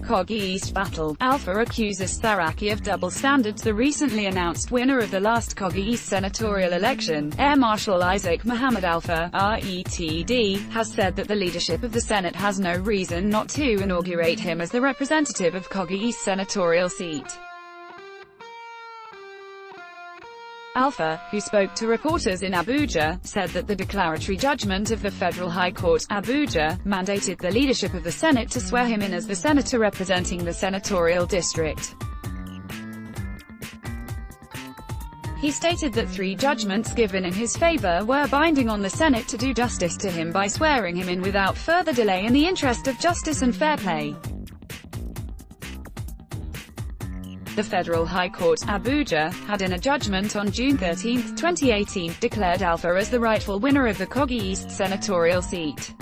Kogi East battle. Alfa accuses Saraki of double standards. The recently announced winner of the last Kogi East senatorial election, Air Marshal Isaac Muhammad Alfa, RETD, has said that the leadership of the Senate has no reason not to inaugurate him as the representative of Kogi East senatorial seat. Alfa, who spoke to reporters in Abuja, said that the declaratory judgment of the Federal High Court, Abuja, mandated the leadership of the Senate to swear him in as the senator representing the senatorial district. He stated that 3 judgments given in his favor were binding on the Senate to do justice to him by swearing him in without further delay in the interest of justice and fair play. The Federal High Court, Abuja, had in a judgment on June 13, 2018, declared Alfa as the rightful winner of the Kogi East senatorial seat.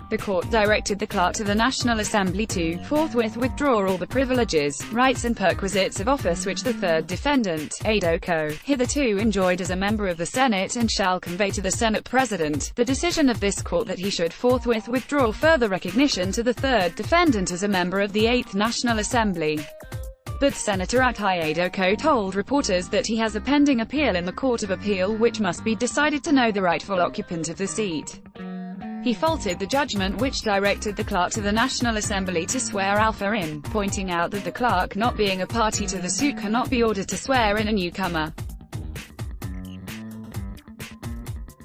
The court directed the clerk to the National Assembly to forthwith withdraw all the privileges, rights and perquisites of office which the third defendant, Adoko, hitherto enjoyed as a member of the Senate, and shall convey to the Senate President the decision of this court that he should forthwith withdraw further recognition to the third defendant as a member of the 8th National Assembly. But Senator Adoko told reporters that he has a pending appeal in the Court of Appeal which must be decided to know the rightful occupant of the seat. He faulted the judgment which directed the clerk to the National Assembly to swear Alfa in, pointing out that the clerk, not being a party to the suit, cannot be ordered to swear in a newcomer.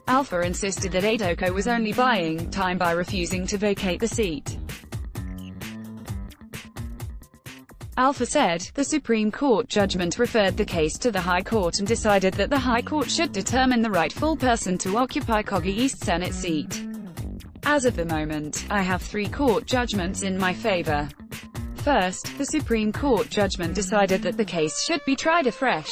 Alfa insisted that Adoko was only buying time by refusing to vacate the seat. Alfa said, the Supreme Court judgment referred the case to the High Court and decided that the High Court should determine the rightful person to occupy Kogi East Senate seat. As of the moment, I have 3 court judgments in my favor. First, the Supreme Court judgment decided that the case should be tried afresh.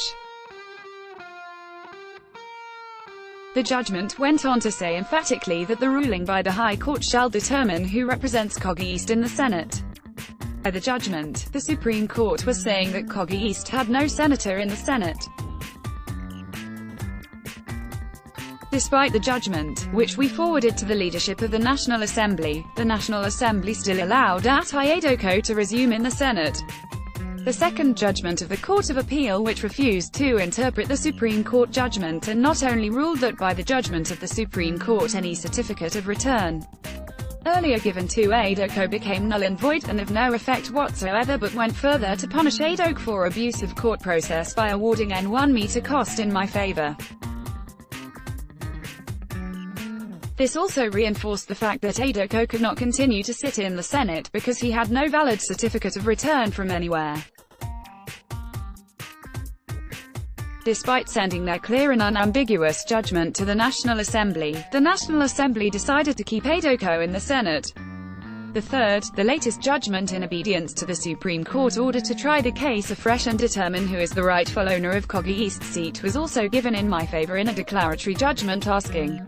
The judgment went on to say emphatically that the ruling by the High Court shall determine who represents Kogi East in the Senate. By the judgment, the Supreme Court was saying that Kogi East had no senator in the Senate. Despite the judgment, which we forwarded to the leadership of the National Assembly, the National Assembly still allowed Adoko to resume in the Senate. The second judgment of the Court of Appeal, which refused to interpret the Supreme Court judgment and not only ruled that by the judgment of the Supreme Court any certificate of return earlier given to Adoko became null and void and of no effect whatsoever, but went further to punish Adoko for abuse of court process by awarding N1 meter cost in my favor. This also reinforced the fact that Adoko could not continue to sit in the Senate because he had no valid certificate of return from anywhere. Despite sending their clear and unambiguous judgment to the National Assembly decided to keep Adoko in the Senate. The third, the latest judgment in obedience to the Supreme Court order to try the case afresh and determine who is the rightful owner of Kogi East seat, was also given in my favor in a declaratory judgment asking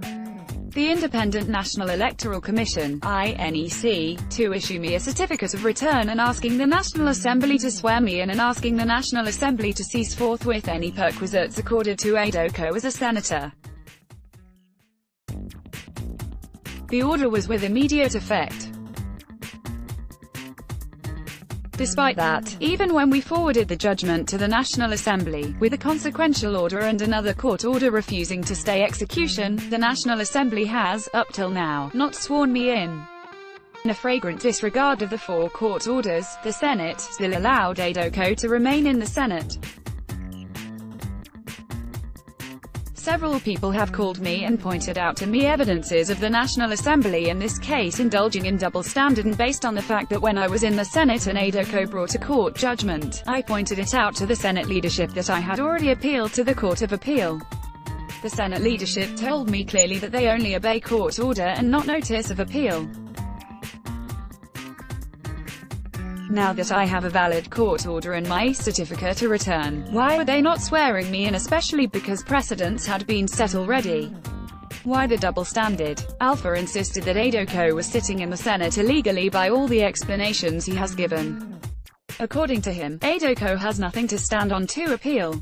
the Independent National Electoral Commission, INEC, to issue me a certificate of return, and asking the National Assembly to swear me in, and asking the National Assembly to cease forthwith any perquisites accorded to Adoko as a senator. The order was with immediate effect. Despite that, even when we forwarded the judgment to the National Assembly, with a consequential order and another court order refusing to stay execution, the National Assembly has, up till now, not sworn me in. In a flagrant disregard of the 4 court orders, the Senate still allowed Adoko to remain in the Senate. Several people have called me and pointed out to me evidences of the National Assembly in this case indulging in double standard, and based on the fact that when I was in the Senate and Adoko brought a court judgment, I pointed it out to the Senate leadership that I had already appealed to the Court of Appeal. The Senate leadership told me clearly that they only obey court order and not notice of appeal. Now that I have a valid court order and my certificate of return, why were they not swearing me in, especially because precedents had been set already? Why the double standard? Alfa insisted that Adoko was sitting in the Senate illegally by all the explanations he has given. According to him, Adoko has nothing to stand on to appeal.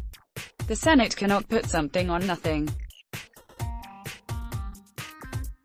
The Senate cannot put something on nothing.